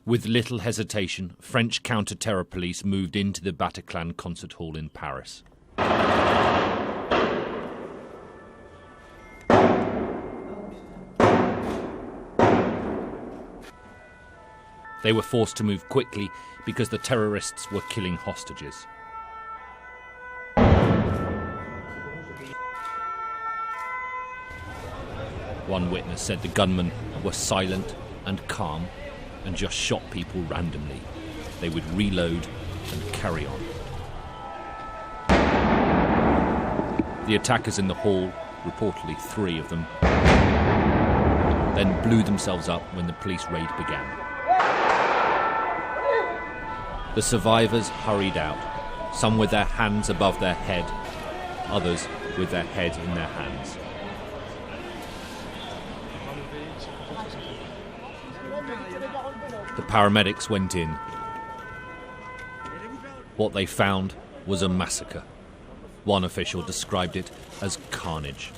With little hesitation, French counter-terror police moved into the Bataclan concert hall in Paris. They were forced to move quickly because the terrorists were killing hostages. One witness said the gunmen were silent and calm and just shot people randomly. They would reload and carry on. The attackers in the hall, reportedly 3 of them, then blew themselves up when the police raid began. The survivors hurried out, some with their hands above their head, others with their head in their hands. The paramedics went in. What they found was a massacre. One official described it as carnage.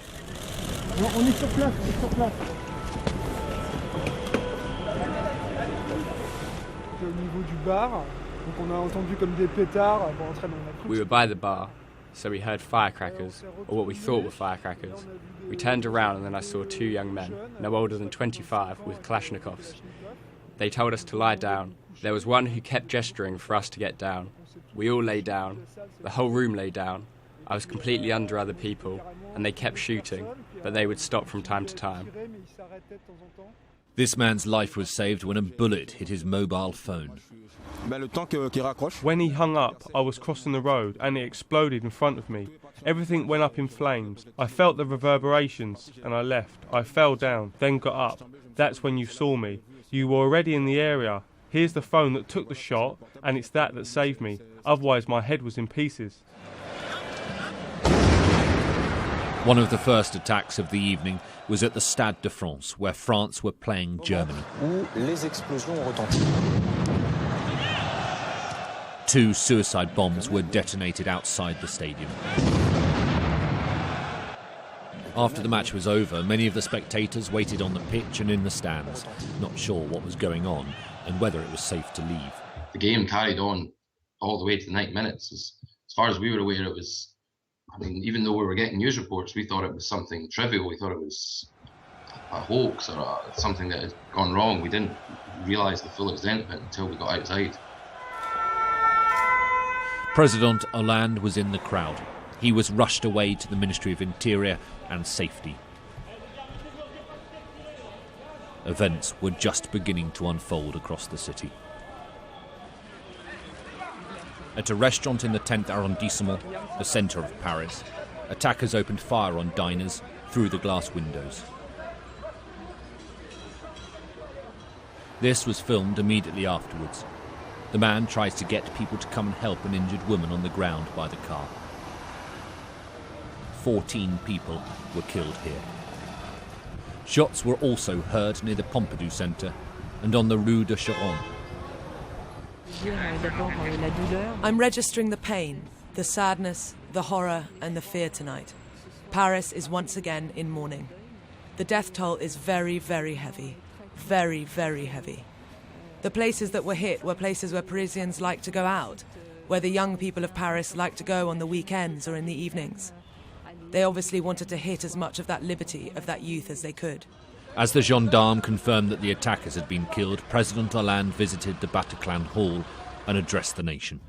We were by the bar, so we heard firecrackers, or what we thought were firecrackers. We turned around and then I saw 2 young men, no older than 25, with Kalashnikovs. They told us to lie down. There was one who kept gesturing for us to get down. We all lay down. The whole room lay down. I was completely under other people, and they kept shooting, but they would stop from time to time. This man's life was saved when a bullet hit his mobile phone. When he hung up, I was crossing the road and it exploded in front of me. Everything went up in flames. I felt the reverberations and I left. I fell down, then got up. That's when you saw me. You were already in the area. Here's the phone that took the shot, and it's that saved me. Otherwise, my head was in pieces. One of the first attacks of the evening was at the Stade de France, where France were playing Germany. 2 suicide bombs were detonated outside the stadium. After the match was over, many of the spectators waited on the pitch and in the stands, not sure what was going on and whether it was safe to leave. The game carried on all the way to the 90 minutes. As far as we were aware, it was, even though we were getting news reports, we thought it was something trivial. We thought it was a hoax or something that had gone wrong. We didn't realise the full extent of it until we got outside. President Hollande was in the crowd. He was rushed away to the Ministry of Interior and Safety. Events were just beginning to unfold across the city. At a restaurant in the 10th arrondissement, the centre of Paris, attackers opened fire on diners through the glass windows. This was filmed immediately afterwards. The man tries to get people to come and help an injured woman on the ground by the car. 14 people were killed here. Shots were also heard near the Pompidou Centre and on the Rue de Charonne. I'm registering the pain, the sadness, the horror and the fear tonight. Paris is once again in mourning. The death toll is very, very heavy. Very, very heavy. The places that were hit were places where Parisians like to go out, where the young people of Paris like to go on the weekends or in the evenings. They obviously wanted to hit as much of that liberty, of that youth as they could. As the gendarme confirmed that the attackers had been killed, President Hollande visited the Bataclan Hall and addressed the nation.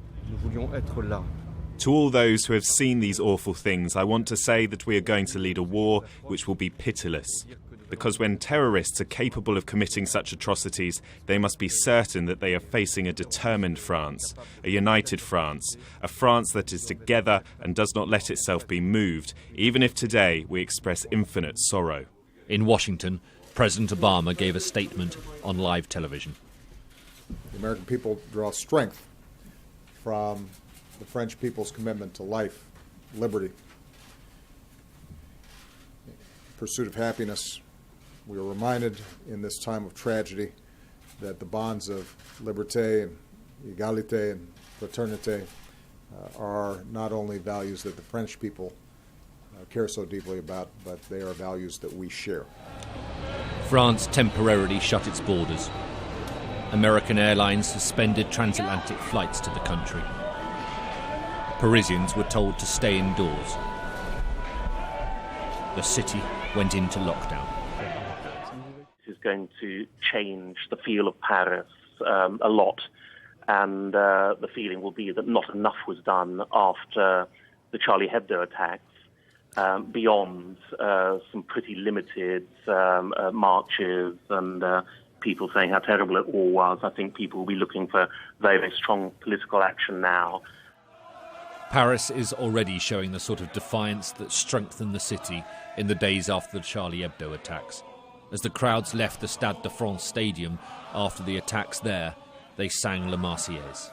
To all those who have seen these awful things, I want to say that we are going to lead a war which will be pitiless. Because when terrorists are capable of committing such atrocities, they must be certain that they are facing a determined France, a united France, a France that is together and does not let itself be moved, even if today we express infinite sorrow. In Washington, President Obama gave a statement on live television. The American people draw strength from the French people's commitment to life, liberty, pursuit of happiness. We are reminded in this time of tragedy that the bonds of liberté and égalité and fraternité are not only values that the French people care so deeply about, but they are values that we share. France temporarily shut its borders. American Airlines suspended transatlantic flights to the country. Parisians were told to stay indoors. The city went into lockdown. This is going to change the feel of Paris a lot, and the feeling will be that not enough was done after the Charlie Hebdo attacks, beyond some pretty limited marches and people saying how terrible it all was. I think people will be looking for very, very strong political action now. Paris is already showing the sort of defiance that strengthened the city in the days after the Charlie Hebdo attacks. As the crowds left the Stade de France stadium after the attacks there, they sang La Marseillaise.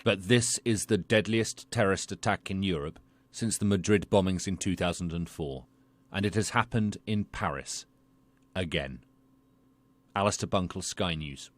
But this is the deadliest terrorist attack in Europe since the Madrid bombings in 2004. And it has happened in Paris again. Alistair Bunkle, Sky News.